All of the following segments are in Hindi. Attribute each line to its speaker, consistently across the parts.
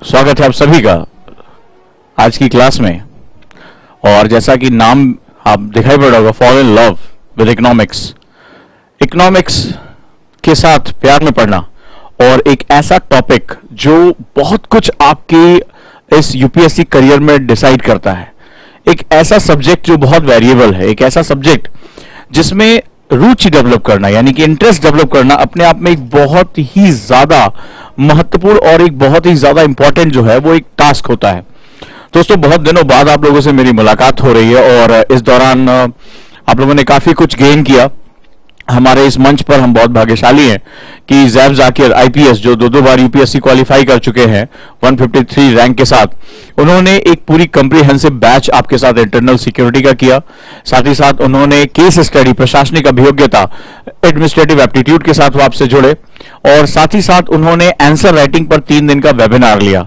Speaker 1: स्वागत है आप सभी का आज की क्लास में। और जैसा कि नाम आप दिखाई पड़ रहा होगा, fall in love with economics. Economics के साथ प्यार में पड़ना और एक ऐसा टॉपिक जो बहुत कुछ आपकी इस यूपीएससी करियर में डिसाइड करता है। एक ऐसा सब्जेक्ट जो बहुत वेरिएबल है, एक ऐसा सब्जेक्ट जिसमें रुचि डेवलप करना यानी कि इंटरेस्ट डेवलप करना अपने आप में एक बहुत ही ज्यादा महत्वपूर्ण और एक बहुत ही ज्यादा इंपॉर्टेंट जो है वो एक टास्क होता है। दोस्तों, बहुत दिनों बाद आप लोगों से मेरी मुलाकात हो रही है और इस दौरान आप लोगों ने काफी कुछ गेन किया। हमारे इस मंच पर हम बहुत भाग्यशाली हैं कि जैब जाकिर आईपीएस, जो दो बार यूपीएससी क्वालिफाई कर चुके हैं 153 रैंक के साथ, उन्होंने एक पूरी कंप्रीहेंसिव बैच आपके साथ इंटरनल सिक्योरिटी का किया। साथ ही साथ उन्होंने केस स्टडी, प्रशासनिक अभियोग्यता, एडमिनिस्ट्रेटिव एप्टीट्यूड के साथ वो आपसे जुड़े और साथ ही साथ उन्होंने आंसर राइटिंग पर 3 दिन का वेबिनार लिया।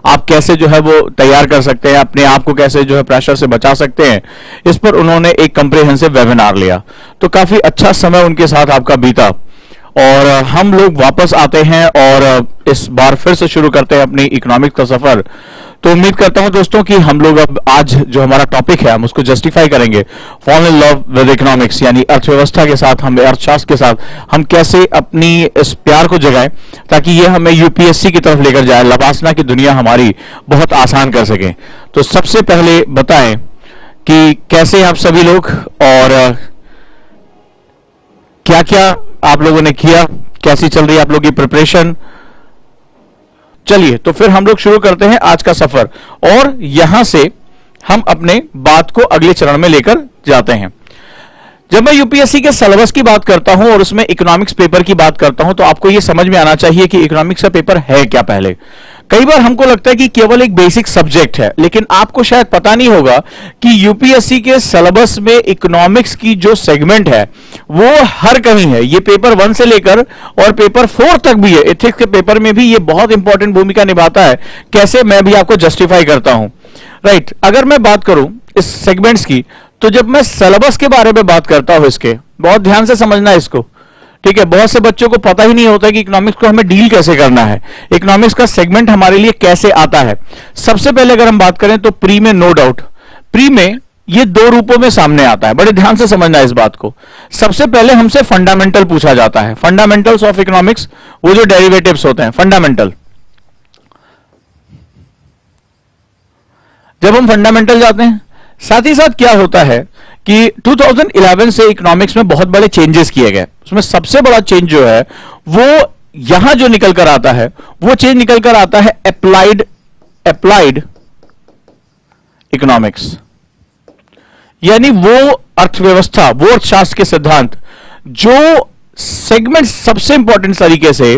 Speaker 1: आप कैसे जो है वो तैयार कर सकते हैं, अपने आप को कैसे जो है प्रेशर से बचा सकते हैं, इस पर उन्होंने एक कंप्रीहेंसिव वेबिनार लिया। तो काफी अच्छा समय उनके साथ आपका बीता और हम लोग वापस आते हैं और इस बार फिर से शुरू करते हैं अपनी इकोनॉमिक्स का सफर। तो उम्मीद करता हूं दोस्तों कि हम लोग अब आज जो हमारा टॉपिक है हम उसको जस्टिफाई करेंगे। Fall in love with economics यानी अर्थव्यवस्था के साथ, हम अर्थशास्त्र के साथ हम कैसे अपनी इस प्यार को जगाएं ताकि ये हमें यूपीएससी की तरफ लेकर जाए, लबासना की दुनिया हमारी बहुत आसान कर सके। तो सबसे पहले बताएं कि कैसे आप सभी लोग और क्या क्या आप लोगों ने किया, कैसी चल रही है आप लोगों की प्रिपरेशन। चलिए तो फिर हम लोग शुरू करते हैं आज का सफर और यहां से हम अपने बात को अगले चरण में लेकर जाते हैं। जब मैं यूपीएससी के सिलेबस की बात करता हूं और उसमें इकोनॉमिक्स पेपर की बात करता हूं तो आपको यह समझ में आना चाहिए कि इकोनॉमिक्स का पेपर है क्या। पहले कई बार हमको लगता है कि केवल एक बेसिक सब्जेक्ट है, लेकिन आपको शायद पता नहीं होगा कि यूपीएससी के सिलेबस में इकोनॉमिक्स की जो सेगमेंट है वो हर कहीं है। ये पेपर 1 से लेकर और पेपर 4 तक भी है। एथिक्स के पेपर में भी ये बहुत इंपॉर्टेंट भूमिका निभाता है। कैसे, मैं भी आपको जस्टिफाई करता हूं। राइट, अगर मैं बात करूं इस सेगमेंट्स की, तो जब मैं सिलेबस के बारे में बात करता हूं, इसके बहुत ध्यान से समझना है इसको, ठीक है। बहुत से बच्चों को पता ही नहीं होता कि इकोनॉमिक्स को हमें डील कैसे करना है, इकोनॉमिक्स का सेगमेंट हमारे लिए कैसे आता है। सबसे पहले अगर हम बात करें तो प्री में नो डाउट, प्री में ये 2 रूपों में सामने आता है। बड़े ध्यान से समझना है इस बात को। सबसे पहले हमसे फंडामेंटल पूछा जाता है, फंडामेंटल्स ऑफ इकोनॉमिक्स, वो जो डेरिवेटिव्स होते हैं फंडामेंटल। जब हम फंडामेंटल जाते हैं, साथ ही साथ क्या होता है कि 2011 से इकोनॉमिक्स में बहुत बड़े चेंजेस किए गए। उसमें सबसे बड़ा चेंज जो है वो यहां जो निकल कर आता है, वो चेंज निकल कर आता है अप्लाइड इकोनॉमिक्स, यानी वो अर्थव्यवस्था, वो अर्थशास्त्र के सिद्धांत जो सेगमेंट सबसे इंपॉर्टेंट तरीके से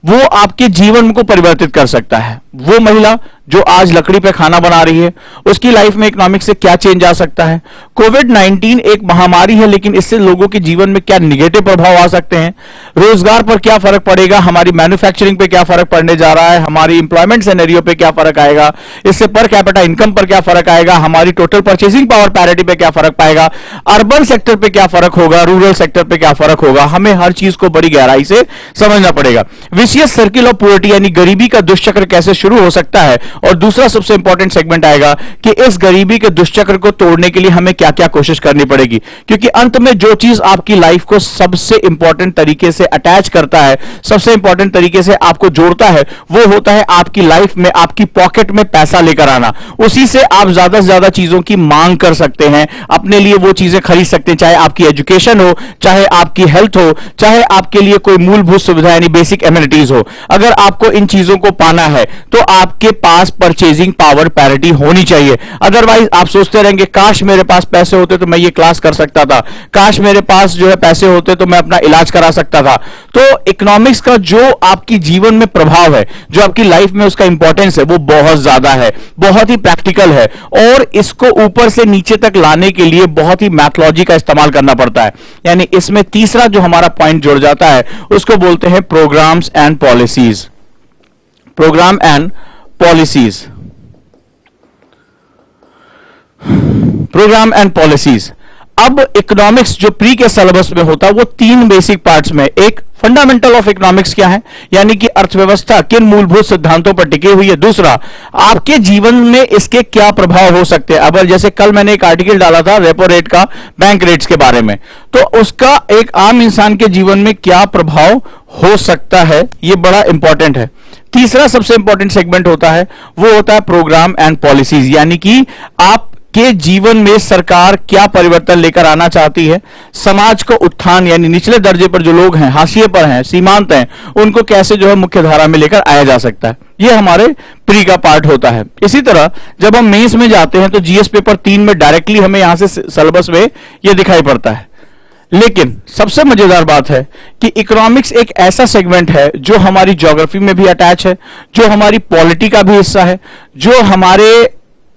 Speaker 1: वो आपके जीवन को परिवर्तित कर सकता है। वो महिला जो आज लकड़ी पे खाना बना रही है, उसकी लाइफ में इकोनॉमिक्स से क्या चेंज आ सकता है। कोविड-19 एक महामारी है, लेकिन इससे लोगों के जीवन में क्या निगेटिव प्रभाव आ सकते हैं, रोजगार पर क्या फर्क पड़ेगा, हमारी मैन्युफैक्चरिंग पे क्या फर्क पड़ने जा रहा है, हमारी इंप्लॉयमेंट सिनेरियो पे क्या फर्क आएगा, इससे पर कैपिटा इनकम पर क्या फर्क आएगा, हमारी टोटल परचेसिंग पावर पैरिटी पे क्या फर्क पाएगा, अर्बन सेक्टर पे क्या फर्क होगा, रूरल सेक्टर पे क्या फर्क होगा। हमें हर चीज को बड़ी गहराई से समझना पड़ेगा। विशियस सर्किल ऑफ पॉवर्टी यानी गरीबी का दुष्चक्र कैसे शुरू हो सकता है, और दूसरा सबसे इंपॉर्टेंट सेगमेंट आएगा कि इस गरीबी के दुष्चक्र को तोड़ने के लिए हमें क्या क्या कोशिश करनी पड़ेगी। क्योंकि अंत में जो चीज आपकी लाइफ को सबसे इंपॉर्टेंट तरीके से अटैच करता है, सबसे इंपॉर्टेंट तरीके से आपको जोड़ता है, वो होता है आपकी लाइफ में आपकी पॉकेट में पैसा लेकर आना। उसी से आप ज्यादा से ज्यादा चीजों की मांग कर सकते हैं, अपने लिए वो चीजें खरीद सकते हैं, चाहे आपकी एजुकेशन हो, चाहे आपकी हेल्थ हो, चाहे आपके लिए कोई मूलभूत सुविधा यानी बेसिक एमिनिटीज हो। अगर आपको इन चीजों को पाना है तो आपके पास परचेजिंग पावर पैरिटी होनी चाहिए। अदरवाइज आप सोचते रहेंगे काश मेरे पास पैसे होते तो मैं ये क्लास कर सकता था, काश मेरे पास जो है पैसे होते तो मैं अपना इलाज करा सकता था। तो इकोनॉमिक्स का जो आपकी जीवन में प्रभाव है, जो आपकी लाइफ में उसका इंपॉर्टेंस है, वो बहुत ज्यादा है, बहुत ही प्रैक्टिकल है और इसको ऊपर से नीचे तक लाने के लिए बहुत ही मैथोलॉजी का इस्तेमाल करना पड़ता है। यानी इसमें तीसरा जो हमारा पॉइंट जुड़ जाता है उसको बोलते हैं programmes and policies. Programme and policies, programme and policies. अब इकोनॉमिक्स जो प्री के सिलेबस में होता है वो तीन बेसिक पार्ट्स में, एक फंडामेंटल ऑफ इकोनॉमिक्स क्या है, यानी कि अर्थव्यवस्था किन मूलभूत सिद्धांतों पर टिकी हुई है, दूसरा आपके जीवन में इसके क्या प्रभाव हो सकते हैं। अब जैसे कल मैंने एक आर्टिकल डाला था रेपो रेट का, बैंक रेट्स के बारे में, तो उसका एक आम इंसान के जीवन में क्या प्रभाव हो सकता है, यह बड़ा इंपॉर्टेंट है। तीसरा सबसे इंपॉर्टेंट सेगमेंट होता है वो होता है प्रोग्राम एंड पॉलिसीज, यानी कि आप के जीवन में सरकार क्या परिवर्तन लेकर आना चाहती है, समाज को उत्थान यानी निचले दर्जे पर जो लोग हैं, हाशिए पर हैं, सीमांत हैं, उनको कैसे जो है मुख्य धारा में लेकर आया जा सकता है। यह हमारे प्री का पार्ट होता है। इसी तरह जब हम मेंस में जाते हैं तो जीएस पेपर 3 में डायरेक्टली हमें यहां से सिलेबस में यह दिखाई पड़ता है। लेकिन सबसे मजेदार बात है कि इकोनॉमिक्स एक ऐसा सेगमेंट है जो हमारी ज्योग्राफी में भी अटैच है, जो हमारी पॉलिटी का भी हिस्सा है, जो हमारे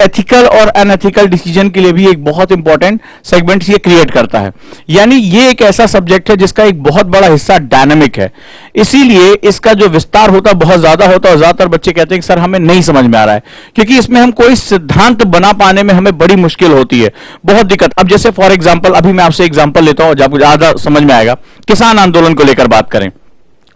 Speaker 1: एथिकल और अनएथिकल डिसीजन के लिए भी एक बहुत इंपॉर्टेंट सेगमेंट ये क्रिएट करता है। यानी ये एक ऐसा सब्जेक्ट है जिसका एक बहुत बड़ा हिस्सा डायनामिक है, इसीलिए इसका जो विस्तार होता है बहुत ज्यादा होता है और ज्यादातर बच्चे कहते हैं कि सर हमें नहीं समझ में आ रहा है, क्योंकि इसमें हम कोई सिद्धांत बना पाने में हमें बड़ी मुश्किल होती है, बहुत दिक्कत। अब जैसे फॉर एग्जाम्पल अभी मैं आपसे एग्जाम्पल लेता हूं जब ज्यादा समझ में आएगा। किसान आंदोलन को लेकर बात करें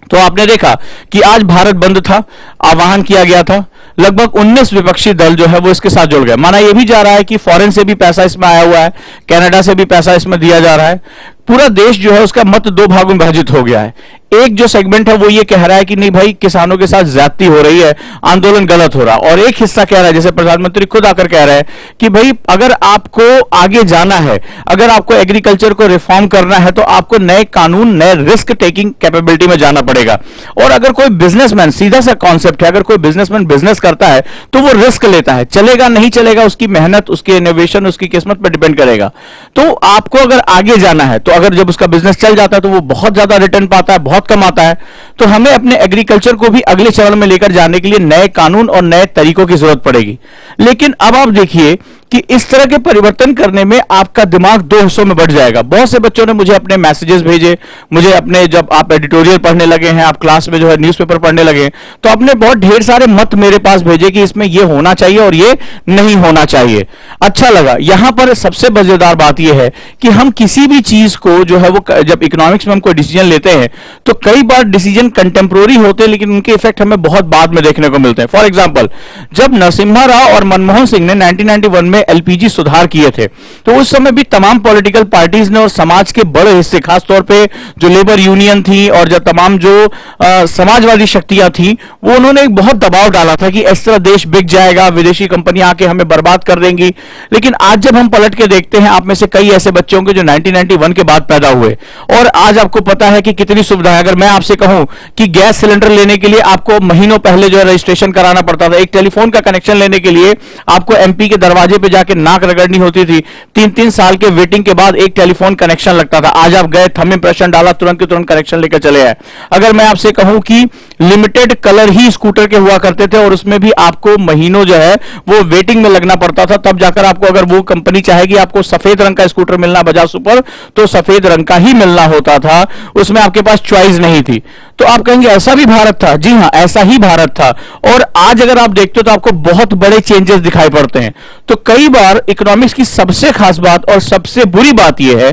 Speaker 1: तो आपने देखा कि आज भारत बंद था, आह्वान किया गया था, लगभग 19 विपक्षी दल जो है वो इसके साथ जुड़ गए। माना यह भी जा रहा है कि फॉरेन से भी पैसा इसमें आया हुआ है, कनाडा से भी पैसा इसमें दिया जा रहा है, पूरा देश जो है उसका मत दो भागों में विभाजित हो गया है। एक जो सेगमेंट है वो ये कह रहा है कि नहीं भाई किसानों के साथ ज्यादती हो रही है, आंदोलन गलत हो रहा, और एक हिस्सा कह रहा है, जैसे प्रधानमंत्री खुद आकर कह रहे हैं कि भाई अगर आपको आगे जाना है, अगर आपको एग्रीकल्चर को रिफॉर्म करना है तो आपको नए कानून, नए रिस्क टेकिंग कैपेबिलिटी में जाना पड़ेगा। और अगर कोई बिजनेसमैन, सीधा सा कॉन्सेप्ट है, अगर कोई बिजनेसमैन बिजनेस करता है तो वो रिस्क लेता है, चलेगा नहीं चलेगा उसकी मेहनत, उसके इनोवेशन, उसकी किस्मत पर डिपेंड करेगा। तो आपको अगर आगे जाना है तो अगर जब उसका बिजनेस चल जाता है तो वो बहुत ज्यादा रिटर्न पाता है, बहुत कमाता है, तो हमें अपने एग्रीकल्चर को भी अगले चरण में लेकर जाने के लिए नए कानून और नए तरीकों की जरूरत पड़ेगी। लेकिन अब आप देखिए कि इस तरह के परिवर्तन करने में आपका दिमाग दो हिस्सों में बढ़ जाएगा। बहुत से बच्चों ने मुझे अपने मैसेजेस भेजे, मुझे अपने, जब आप एडिटोरियल पढ़ने लगे हैं, आप क्लास में जो है न्यूज़पेपर पढ़ने लगे, तो आपने बहुत ढेर सारे मत मेरे पास भेजे कि इसमें ये होना चाहिए और ये नहीं होना चाहिए। अच्छा लगा। यहां पर सबसे मजेदार बात यह है कि हम किसी भी चीज को जो है वो, जब इकोनॉमिक्स में हम कोई डिसीजन लेते हैं तो कई बार डिसीजन कंटेम्प्रोरी होते हैं लेकिन उनके इफेक्ट हमें बहुत बाद में देखने को मिलते हैं। फॉर एग्जाम्पल, जब नरसिम्हा राव और मनमोहन सिंह ने 1991 में एलपीजी सुधार किए थे तो उस समय भी तमाम पॉलिटिकल पार्टीज ने और समाज के बड़े हिस्से, खासतौर पे जो लेबर यूनियन थी और जो तमाम जो समाजवादी शक्तियां थी, वो उन्होंने एक बहुत दबाव डाला था कि इस तरह देश बिक जाएगा, विदेशी कंपनियां आके हमें बर्बाद कर देंगी। लेकिन आज जब हम पलट के देखते हैं, आप में से कई ऐसे बच्चे होंगे जो 1991 के बाद पैदा हुए और आज आपको पता है कि कितनी सुविधा है। अगर मैं आपसे कहूं कि गैस सिलेंडर लेने के लिए आपको महीनों पहले जो है रजिस्ट्रेशन कराना पड़ता था, एक टेलीफोन का कनेक्शन लेने के लिए आपको एमपी के दरवाजे पे जाके नाक रगड़नी होती थी, 3-3 साल के वेटिंग के बाद एक टेलीफोन कनेक्शन लगता था। आज आप गए, थंब इंप्रेशन डाला, तुरंत के तुरंत कनेक्शन लेकर चले आए। अगर मैं आपसे कहूं कि लिमिटेड कलर ही स्कूटर के हुआ करते थे और उसमें भी आपको महीनों जो है वो वेटिंग में लगना पड़ता था, तब जाकर आपको, अगर वो कंपनी चाहेगी आपको सफेद रंग का स्कूटर मिलना बजाज सुपर, तो सफेद रंग का ही मिलना होता था, उसमें आपके पास चॉइस नहीं थी। तो आप कहेंगे ऐसा भी भारत था? जी हां, ऐसा ही भारत था। और आज अगर आप देखते हो तो आपको बहुत बड़े चेंजेस दिखाई पड़ते हैं। तो कई बार इकोनॉमिक्स की सबसे खास बात और सबसे बुरी बात यह है,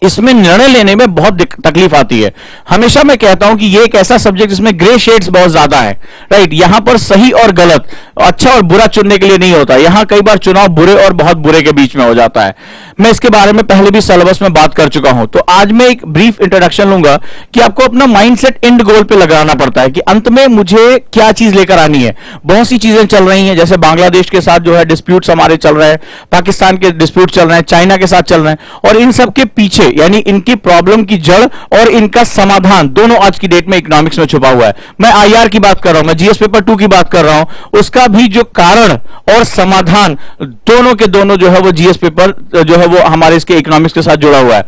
Speaker 1: इसमें निर्णय लेने में बहुत तकलीफ आती है। हमेशा मैं कहता हूं कि यह एक ऐसा सब्जेक्ट जिसमें ग्रे शेड्स बहुत ज्यादा है, राइट। यहां पर सही और गलत, अच्छा और बुरा चुनने के लिए नहीं होता। यहां कई बार चुनाव बुरे और बहुत बुरे के बीच में हो जाता है। मैं इसके बारे में पहले भी सिलेबस में बात कर चुका हूं, तो आज मैं एक ब्रीफ इंट्रोडक्शन लूंगा कि आपको अपना माइंडसेट एंड गोल पे लगाना पड़ता है कि अंत में मुझे क्या चीज लेकर आनी है। बहुत सी चीजें चल रही हैं, जैसे बांग्लादेश के साथ जो है डिस्प्यूट्स हमारे चल रहे हैं, पाकिस्तान के डिस्प्यूट चल रहे हैं, चाइना के साथ चल रहे हैं, और इन सब के पीछे यानी इनकी प्रॉब्लम की जड़ और इनका समाधान दोनों आज की डेट में इकोनॉमिक्स में छुपा हुआ है। मैं आईआर की बात कर रहा हूं, मैं जीएस पेपर 2 की बात कर रहा हूं, उसका भी जो कारण और समाधान दोनों के दोनों जो है वो जीएस पेपर जो है वो हमारे इसके इकोनॉमिक्स के साथ जुड़ा हुआ है।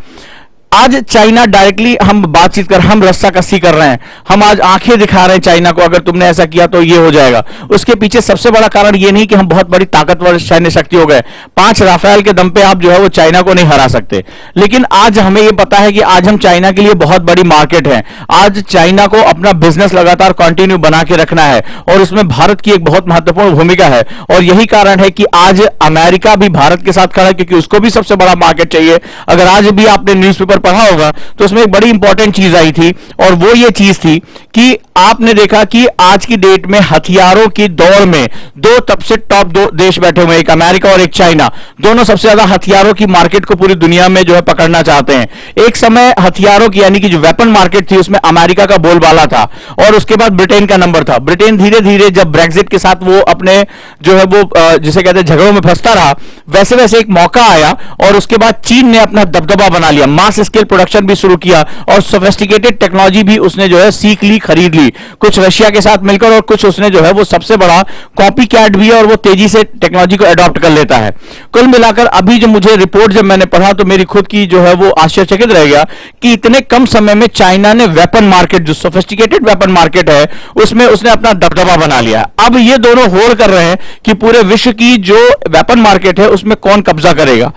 Speaker 1: आज चाइना डायरेक्टली हम बातचीत कर, हम रस्साकसी कर रहे हैं, हम आज आंखें दिखा रहे हैं चाइना को, अगर तुमने ऐसा किया तो ये हो जाएगा। उसके पीछे सबसे बड़ा कारण ये नहीं कि हम बहुत बड़ी ताकतवर सैन्य शक्ति हो गए, 5 राफेल के दम पे आप जो है वो चाइना को नहीं हरा सकते। लेकिन आज हमें ये पता है कि आज हम चाइना के लिए बहुत बड़ी मार्केट है। आज चाइना को अपना बिजनेस लगातार कंटिन्यू बना के रखना है और उसमें भारत की एक बहुत महत्वपूर्ण भूमिका है। और यही कारण है कि आज अमेरिका भी भारत के साथ खड़ा है, क्योंकि उसको भी सबसे बड़ा मार्केट चाहिए। अगर आज भी आपने न्यूज़पेपर पढ़ा होगा तो उसमें एक बड़ी इंपॉर्टेंट चीज आई थी, और वो ये चीज थी कि आपने देखा कि आज की डेट में हथियारों की दौड़ में दो तब से टॉप 2 देश बैठे हुए हैं, एक अमेरिका और एक चाइना। दोनों सबसे ज्यादा हथियारों की मार्केट को पूरी दुनिया में जो है पकड़ना चाहते हैं। एक समय हथियारों की यानी कि जो वेपन मार्केट थी उसमें अमेरिका का बोलबाला था, और उसके बाद ब्रिटेन का नंबर था। ब्रिटेन धीरे धीरे जब ब्रेक्जिट के साथ वो अपने जो है वो जिसे कहते हैं झगड़ों में फंसता रहा, वैसे वैसे एक मौका आया और उसके बाद चीन ने अपना दबदबा बना लिया, मास स्केल प्रोडक्शन भी शुरू किया और सोफिस्टिकेटेड टेक्नोलॉजी भी उसने जो है सीख ली, खरीद ली, कुछ रशिया के साथ मिलकर, और कुछ उसने जो है वो सबसे बड़ा कॉपी कैट भी है और वो तेजी से टेक्नोलॉजी को अडॉप्ट कर लेता है। कुल मिलाकर अभी जो मुझे रिपोर्ट जब मैंने पढ़ा तो मेरी खुद की जो है वो आश्चर्यचकित रह गया कि इतने कम समय में चाइना ने वेपन मार्केट, जो सोफिस्टिकेटेड वेपन मार्केट है, उसमें उसने अपना दबदबा बना लिया। अब ये दोनों होड़ कर रहे हैं कि पूरे विश्व की जो वेपन मार्केट है उसमें कौन कब्जा करेगा।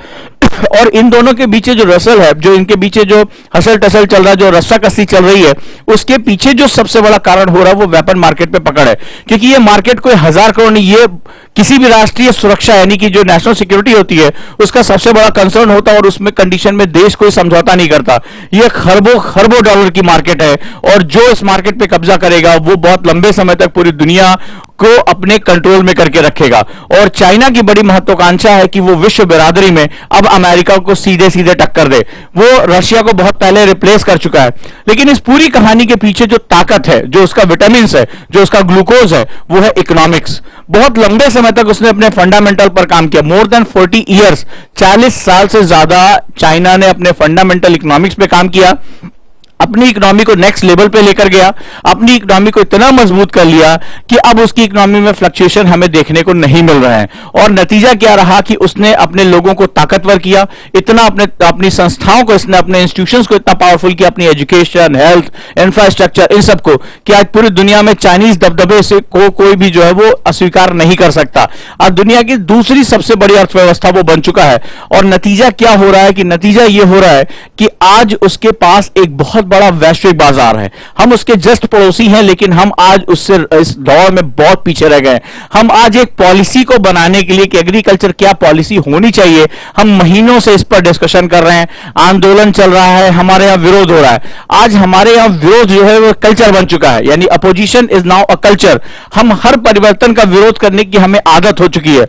Speaker 1: और इन दोनों के बीच जो रसल है, जो इनके पीछे जो हसल टसल चल रहा है, जो रस्साकसी चल रही है, उसके पीछे जो सबसे बड़ा कारण हो रहा है वो वेपन मार्केट पे पकड़ है। क्योंकि ये मार्केट कोई 1000 करोड़ नहीं, ये किसी भी राष्ट्रीय सुरक्षा यानी कि जो नेशनल सिक्योरिटी होती है उसका सबसे बड़ा कंसर्न होता है, और उसमें कंडीशन में देश कोई समझौता नहीं करता। ये खरबों खरबों डॉलर की मार्केट है, और जो इस मार्केट पे कब्जा करेगा वो बहुत लंबे समय तक पूरी दुनिया को अपने कंट्रोल में करके रखेगा। और चाइना की बड़ी महत्वाकांक्षा है कि वो विश्व बिरादरी में अब अमेरिका को सीधे सीधे टक्कर दे। वो रशिया को बहुत पहले रिप्लेस कर चुका है। लेकिन इस पूरी कहानी के पीछे जो ताकत है, जो उसका विटामिन है, जो उसका ग्लूकोज है, वो है इकोनॉमिक्स। बहुत लंबे समय तक उसने अपने फंडामेंटल पर काम किया, मोर देन 40 ईयर्स, 40 साल से ज्यादा चाइना ने अपने फंडामेंटल इकोनॉमिक्स पे काम किया, अपनी इकोनॉमी को नेक्स्ट लेवल पे लेकर गया, अपनी इकोनॉमी को इतना मजबूत कर लिया कि अब उसकी इकोनॉमी में फ्लक्चुएशन हमें देखने को नहीं मिल रहा है। और नतीजा क्या रहा कि उसने अपने लोगों को ताकतवर किया, इतना अपनी संस्थाओं को, इसने अपने इंस्टीट्यूशंस को इतना पावरफुल किया, अपनी एजुकेशन, हेल्थ, इंफ्रास्ट्रक्चर, इन सबको, कि आज पूरी दुनिया में चाइनीज दबदबे से कोई भी जो है वो अस्वीकार नहीं कर सकता। आज दुनिया की दूसरी सबसे बड़ी अर्थव्यवस्था वो बन चुका है। और नतीजा क्या हो रहा है कि नतीजा ये हो रहा है कि आज उसके पास एक बहुत बड़ा वैश्विक बाजार है। हम उसके जस्ट पड़ोसी हैं, लेकिन हम आज उससे इस दौर में बहुत पीछे रह गए। हम आज एक पॉलिसी को बनाने के लिए कि एग्रीकल्चर क्या पॉलिसी होनी चाहिए, हम महीनों से इस पर डिस्कशन कर रहे हैं, आंदोलन चल रहा है, हमारे यहां विरोध हो रहा है। आज हमारे यहां विरोध जो है वो कल्चर बन चुका है, यानी opposition is now a culture. हम हर परिवर्तन का विरोध करने की हमें आदत हो चुकी है।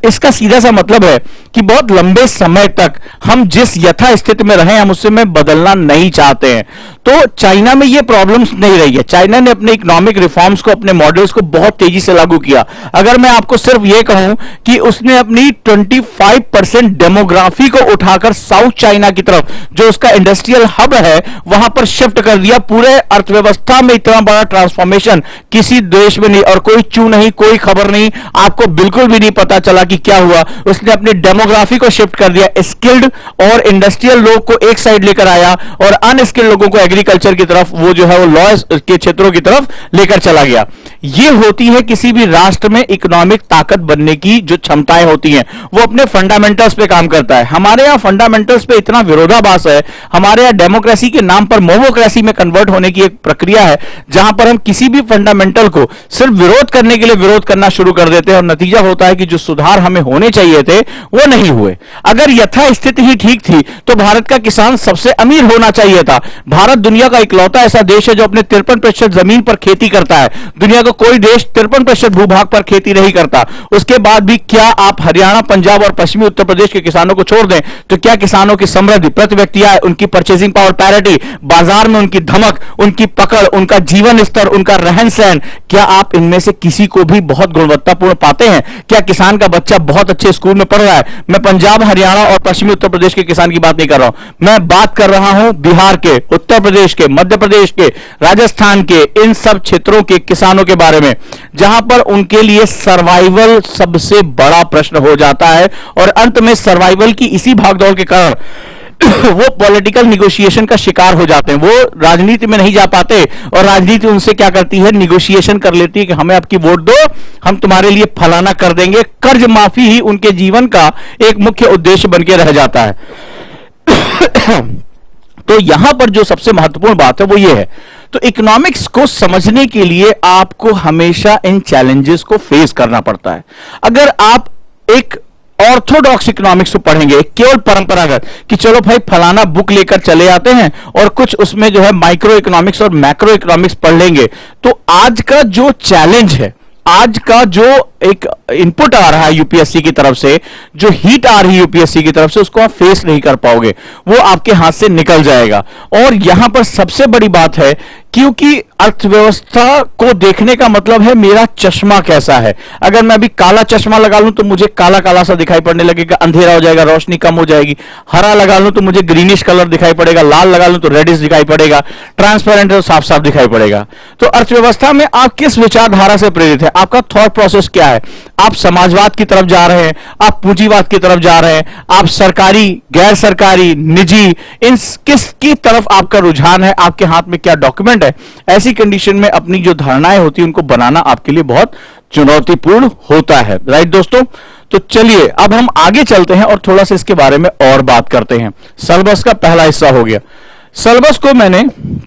Speaker 1: इसका सीधा सा मतलब है कि बहुत लंबे समय तक हम जिस यथा स्थिति में रहे, हम उससे में बदलना नहीं चाहते हैं। तो चाइना में ये प्रॉब्लम्स नहीं रही है। चाइना ने अपने इकोनॉमिक रिफॉर्म्स को, अपने मॉडल्स को बहुत तेजी से लागू किया। अगर मैं आपको सिर्फ ये कहूं कि उसने अपनी 25% डेमोग्राफी को उठाकर साउथ चाइना की तरफ, जो उसका इंडस्ट्रियल हब है, वहां पर शिफ्ट कर दिया। पूरे अर्थव्यवस्था में इतना बड़ा ट्रांसफॉर्मेशन किसी देश में नहीं, और कोई चू नहीं, कोई खबर नहीं, आपको बिल्कुल भी नहीं पता चला कि क्या हुआ। उसने अपनी डेमोग्राफी को शिफ्ट कर दिया, स्किल्ड और इंडस्ट्रियल लोग को एक साइड लेकर आया और अनस्किल्ड लोगों को एग्रीकल्चर की तरफ, वो जो है वो लॉ के क्षेत्रों की तरफ लेकर चला गया। ये होती है किसी भी राष्ट्र में इकोनॉमिक ताकत बनने की जो क्षमताएं होती हैं, वो अपने फंडामेंटल्स पे काम करता है। हमारे यहां फंडामेंटल्स पे इतना विरोधाभास है। हमारे यहां डेमोक्रेसी के नाम पर मोमोक्रेसी में कन्वर्ट होने की एक प्रक्रिया है, जहां पर हम किसी भी फंडामेंटल को सिर्फ विरोध करने के लिए विरोध करना शुरू कर देते हैं, और नतीजा होता है कि जो सुधार हमें होने चाहिए थे वो नहीं हुए। अगर यथा स्थिति ही ठीक थी तो भारत का किसान सबसे अमीर होना चाहिए था। भारत दुनिया का इकलौता ऐसा देश है जो अपने 53% जमीन पर खेती करता है। दुनिया का कोई देश 53% भूभाग पर खेती नहीं करता। उसके बाद भी क्या आप हरियाणा, पंजाब और पश्चिमी उत्तर प्रदेश के किसानों को छोड़ दें तो क्या किसानों की समृद्धि, प्रति व्यक्ति आय, उनकी परचेजिंग पावर पैरिटी, बाजार में उनकी धमक, उनकी पकड़, उनका जीवन स्तर, उनका रहन सहन, क्या आप इनमें से किसी को भी बहुत गुणवत्तापूर्ण पाते हैं? क्या किसान का बच्चा बहुत अच्छे स्कूल में पढ़ रहा है? मैं पंजाब, हरियाणा और पश्चिमी उत्तर प्रदेश के किसान की बात नहीं कर रहा हूं। मैं बात कर रहा हूं बिहार के, उत्तर प्रदेश के, मध्य प्रदेश के, राजस्थान के, इन सब क्षेत्रों के किसानों के बारे में, जहां पर उनके लिए सर्वाइवल सबसे बड़ा प्रश्न हो जाता है। और अंत में सर्वाइवल की इसी भागदौड़ के कारण वो पॉलिटिकल निगोशिएशन का शिकार हो जाते हैं, वो राजनीति में नहीं जा पाते और राजनीति उनसे क्या करती है, निगोशिएशन कर लेती है कि हमें आपकी वोट दो, हम तुम्हारे लिए फलाना कर देंगे। कर्ज माफी ही उनके जीवन का एक मुख्य उद्देश्य बन के रह जाता है। तो यहां पर जो सबसे महत्वपूर्ण बात है वो ये है, तो इकोनॉमिक्स को समझने के लिए आपको हमेशा इन चैलेंजेस को फेस करना पड़ता है। अगर आप एक ऑर्थोडॉक्स इकोनॉमिक्स को पढ़ेंगे, केवल परंपरागत कि चलो भाई फलाना बुक लेकर चले आते हैं और कुछ उसमें जो है माइक्रो इकोनॉमिक्स और मैक्रो इकोनॉमिक्स पढ़ लेंगे, तो आज का जो चैलेंज है, आज का जो एक इनपुट आ रहा है यूपीएससी की तरफ से, जो हीट आ रही है यूपीएससी की तरफ से, उसको आप फेस नहीं कर पाओगे, वो आपके हाथ से निकल जाएगा। और यहां पर सबसे बड़ी बात है, क्योंकि अर्थव्यवस्था को देखने का मतलब है मेरा चश्मा कैसा है। अगर मैं अभी काला चश्मा लगा लूं तो मुझे काला काला सा दिखाई पड़ने लगेगा, अंधेरा हो जाएगा, रोशनी कम हो जाएगी। हरा लगा लूं तो मुझे ग्रीनिश कलर दिखाई पड़ेगा, लाल लगा लूं तो रेडिश दिखाई पड़ेगा, ट्रांसपेरेंट तो साफ साफ दिखाई पड़ेगा। तो अर्थव्यवस्था में आप किस विचारधारा से प्रेरित है, आपका थॉट प्रोसेस क्या है? आप समाजवाद की तरफ जा रहे हैं, आप पूंजीवाद की तरफ जा रहे हैं, आप सरकारी, गैर सरकारी, निजी, इन किसकी तरफ आपका रुझान है, आपके हाथ में क्या डॉक्यूमेंट है? ऐसी कंडीशन में अपनी जो धारणाएं होती हैं उनको बनाना आपके लिए बहुत चुनौतीपूर्ण होता है। राइट दोस्तों, तो चलिए अब हम आगे चलते हैं और थोड़ा सा इसके बारे में और बात करते हैं। सिलेबस का पहला हिस्सा हो गया। सिलेबस को मैंने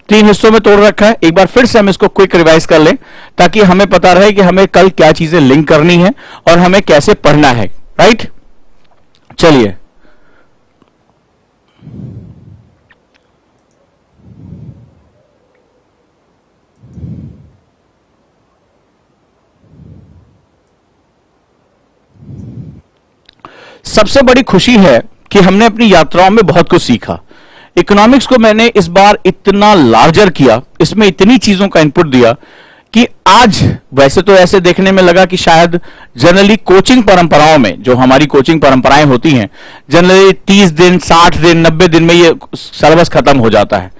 Speaker 1: 3 हिस्सों में तोड़ रखा है। एक बार फिर से हम इसको क्विक रिवाइज कर लें ताकि हमें पता रहे कि हमें कल क्या चीजें लिंक करनी है और हमें कैसे पढ़ना है। राइट, चलिए सबसे बड़ी खुशी है कि हमने अपनी यात्राओं में बहुत कुछ सीखा। इकोनॉमिक्स को मैंने इस बार इतना लार्जर किया, इसमें इतनी चीजों का इनपुट दिया कि आज वैसे तो ऐसे देखने में लगा कि शायद जनरली कोचिंग परंपराओं में, जो हमारी कोचिंग परंपराएं होती हैं, जनरली 30 दिन, 60 दिन, 90 दिन में ये सिलेबस खत्म हो जाता है।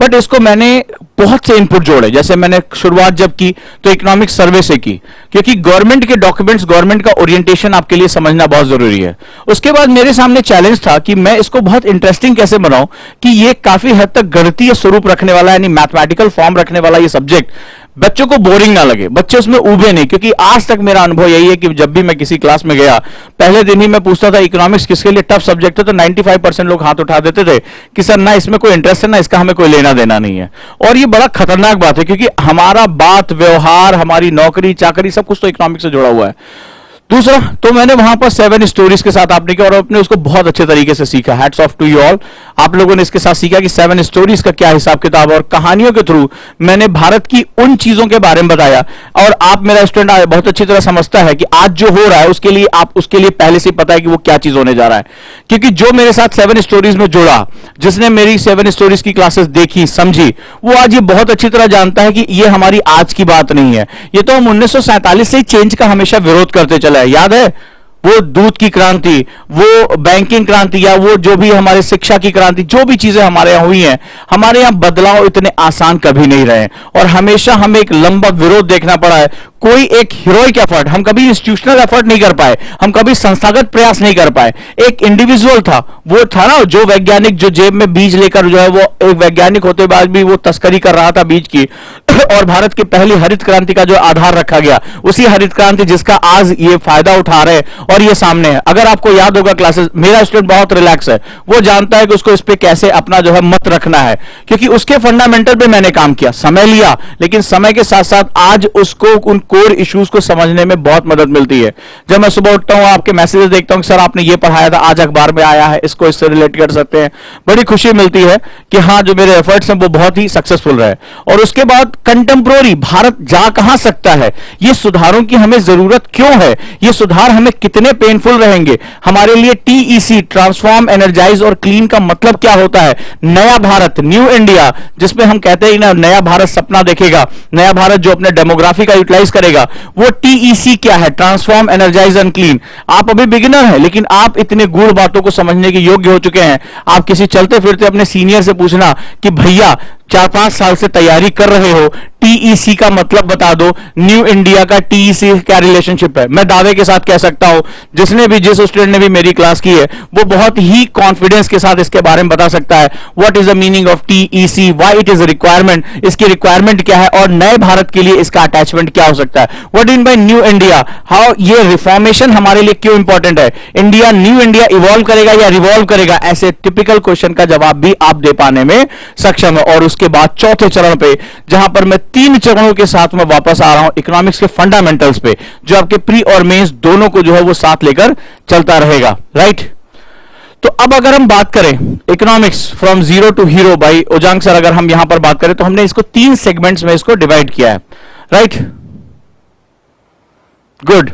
Speaker 1: बट इसको मैंने बहुत से इनपुट जोड़े। जैसे मैंने शुरुआत जब की तो इकोनॉमिक सर्वे से की, क्योंकि गवर्नमेंट के डॉक्यूमेंट्स, गवर्नमेंट का ओरिएंटेशन आपके लिए समझना बहुत जरूरी है। उसके बाद मेरे सामने चैलेंज था कि मैं इसको बहुत इंटरेस्टिंग कैसे बनाऊं कि ये काफी हद तक गणितीय स्वरूप रखने वाला, यानी मैथमेटिकल फॉर्म रखने वाला ये सब्जेक्ट बच्चों को बोरिंग ना लगे, बच्चे उसमें उबे नहीं। क्योंकि आज तक मेरा अनुभव यही है कि जब भी मैं किसी क्लास में गया, पहले दिन ही मैं पूछता था इकोनॉमिक्स किसके लिए टफ सब्जेक्ट है, तो 95% लोग हाथ उठा देते थे कि सर ना इसमें कोई इंटरेस्ट है, ना इसका हमें कोई लेना देना नहीं है। और ये बड़ा खतरनाक बात है, क्योंकि हमारा बात व्यवहार, हमारी नौकरी चाकरी सब कुछ तो इकोनॉमिक्स से जुड़ा हुआ है। दूसरा, तो मैंने वहां पर 7 स्टोरीज के साथ आपने किया और आपने उसको बहुत अच्छे तरीके से सीखा। Hats off to you all. आप लोगों ने इसके साथ सीखा कि 7 स्टोरीज का क्या हिसाब किताब, और कहानियों के थ्रू मैंने भारत की उन चीजों के बारे में बताया। और आप मेरा स्टूडेंट बहुत अच्छी तरह समझता है कि आज जो हो रहा है उसके लिए आप उसके लिए पहले से पता है कि वो क्या चीज होने जा रहा है। क्योंकि जो मेरे साथ 7 स्टोरीज में जुड़ा, जिसने मेरी 7 स्टोरीज की क्लासेस देखी, समझी, वो आज ये बहुत अच्छी तरह जानता है कि ये हमारी आज की बात नहीं है। ये तो हम 1947 से ही चेंज का हमेशा विरोध करते चले। याद है वो दूध की क्रांति, वो बैंकिंग क्रांति, या वो जो भी हमारे शिक्षा की क्रांति, जो भी चीजें हमारे यहां हुई हैं, हमारे यहां बदलाव इतने आसान कभी नहीं रहे और हमेशा हमें एक लंबा विरोध देखना पड़ा है। कोई एक हीरोइक एफर्ट, हम कभी इंस्टीट्यूशनल एफर्ट नहीं कर पाए, हम कभी संस्थागत प्रयास नहीं कर पाए। एक इंडिविजुअल था, वो था ना जो वैज्ञानिक, जो जेब में बीज लेकर जो है वो एक वैज्ञानिक होते बाद भी वो तस्करी कर रहा था बीज की और भारत की पहली हरित क्रांति का जो आधार रखा गया, उसी हरित क्रांति जिसका आज ये फायदा उठा रहे और ये सामने है। अगर आपको याद होगा क्लासेस, मेरा स्टूडेंट बहुत रिलैक्स है, वो जानता है कि उसको इस पे कैसे अपना जो है मत रखना है, क्योंकि उसके फंडामेंटल पे मैंने काम किया, समय लिया, लेकिन समय के साथ साथ आज उसको उन कोर इश्यूज को समझने में बहुत मदद मिलती है। जब मैं सुबह उठता हूं, आपके मैसेजेस देखता हूं कि सर आपने ये पढ़ाया था, आज अखबार में आया है, इसको इससे रिलेट कर सकते हैं, बड़ी खुशी मिलती है कि हाँ जो मेरे एफर्ट्स हैं वो बहुत ही सक्सेसफुल रहे। और उसके बाद कंटेम्प्रोरी भारत जा कहां सकता है, ये सुधारों की हमें जरूरत क्यों है, ये सुधार हमें कितने पेनफुल रहेंगे, हमारे लिए टीईसी, ट्रांसफॉर्म, एनर्जाइज और क्लीन का मतलब क्या होता है, नया भारत, न्यू इंडिया, जिसमें हम कहते हैं ना नया भारत सपना देखेगा, नया भारत जो अपने डेमोग्राफी का यूटिलाइज करेगा, वो टीईसी क्या है, ट्रांसफॉर्म, एनर्जाइज एंड क्लीन। आप अभी बिगिनर हैं, लेकिन आप इतने गूढ़ बातों को समझने के योग्य हो चुके हैं। आप किसी चलते फिरते अपने सीनियर से पूछना कि भैया 4-5 साल से तैयारी कर रहे हो, टीईसी का मतलब बता दो, न्यू इंडिया का टीईसी क्या रिलेशनशिप है। मैं दावे के साथ कह सकता हूं, जिस स्टूडेंट ने भी मेरी क्लास की है वो बहुत ही कॉन्फिडेंस के साथ इसके बारे में बता सकता है। What is the meaning of TEC, why it is a requirement, इसकी रिक्वायरमेंट क्या है और नए भारत के लिए इसका अटैचमेंट क्या हो सकता है। What in by new India, how ये रिफॉर्मेशन हमारे लिए क्यों इंपॉर्टेंट है। इंडिया, न्यू इंडिया इवॉल्व करेगा या रिवॉल्व करेगा, ऐसे टिपिकल क्वेश्चन का जवाब भी आप दे पाने में सक्षम है। और उसके बाद चौथे चरण पे, जहां पर मैं 3 चरणों के साथ में वापस आ रहा हूं इकोनॉमिक्स के फंडामेंटल्स पे, जो आपके प्री और मेंस दोनों को जो है वो साथ लेकर चलता रहेगा, राइट। तो अब अगर हम बात करें economics from zero to hero by Ojaank sir, अगर हम यहां पर बात करें तो हमने इसको 3 सेगमेंट्स में इसको डिवाइड किया है, राइट, गुड।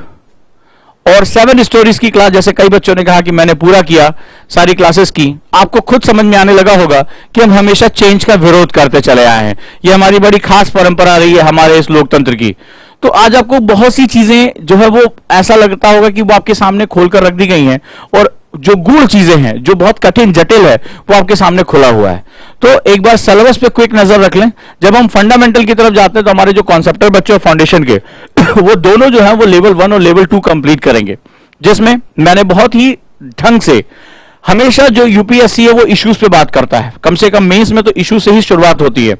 Speaker 1: और 7 स्टोरीज की क्लास, जैसे कई बच्चों ने कहा कि मैंने पूरा किया, सारी क्लासेस की, आपको खुद समझ में आने लगा होगा कि हम हमेशा चेंज का विरोध करते चले आए हैं। यह हमारी बड़ी खास परंपरा रही है हमारे इस लोकतंत्र की। तो आज आपको बहुत सी चीजें जो है वो ऐसा लगता होगा कि वो आपके सामने खोलकर रख दी गई हैं, और जो गूढ़ चीजें हैं, जो बहुत कठिन जटिल है, वो आपके सामने खुला हुआ है। तो एक बार सिलेबस पे क्विक नजर रख लें। जब हम फंडामेंटल की तरफ जाते हैं तो हमारे जो कॉन्सेप्टर बच्चे और फाउंडेशन के वो दोनों जो है वो लेवल 1 और लेवल 2 कंप्लीट करेंगे, जिसमें मैंने बहुत ही ढंग से, हमेशा जो यूपीएससी है वो इश्यूज पे बात करता है, कम से कम मेंस में तो इश्यू से ही शुरुआत होती है,